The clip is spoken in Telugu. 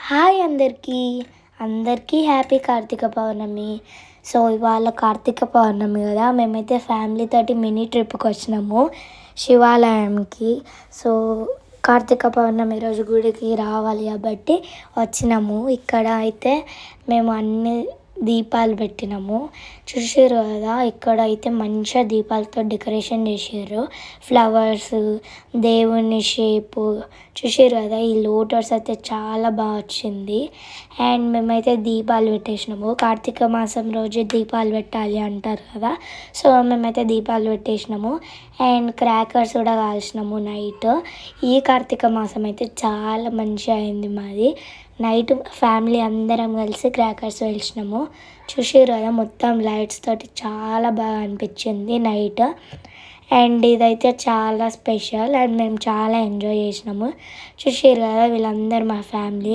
హాయ్ అందరికీ అందరికీ హ్యాపీ కార్తీక పౌర్ణమి. సో ఇవాళ కార్తీక పౌర్ణమి కదా, మేమైతే ఫ్యామిలీ తోటి మినీ ట్రిప్కి వచ్చినాము శివాలయంకి. సో కార్తీక పౌర్ణమి రోజు గుడికి రావాలి కాబట్టి వచ్చినాము. ఇక్కడ అయితే మేము అన్ని దీపాలు పెట్టినాము. చూసారు కదా, ఇక్కడ అయితే మంచిగా దీపాలతో డెకరేషన్ చేసారు. ఫ్లవర్స్, దేవుని షేపు చూసారు కదా. ఈ లోటస్ అయితే చాలా బాగా వచ్చింది. అండ్ మేమైతే దీపాలు పెట్టేసినాము. కార్తీక మాసం రోజు దీపాలు పెట్టాలి అంటారు కదా, సో మేమైతే దీపాలు పెట్టేసినాము. అండ్ క్రాకర్స్ కూడా కాల్చినాము నైట్. ఈ కార్తీక మాసం అయితే చాలా మంచిగా అయింది మాది. నైట్ ఫ్యామిలీ అందరం కలిసి క్రాకర్స్ పేల్చినాము. చూసారు కదా, మొత్తం లైట్స్ తోటి చాలా బాగా అనిపించింది నైట్. అండ్ ఇదైతే చాలా స్పెషల్ అండ్ మేము చాలా ఎంజాయ్ చేసినాము. చూసారు కదా, వీళ్ళందరూ మా ఫ్యామిలీ.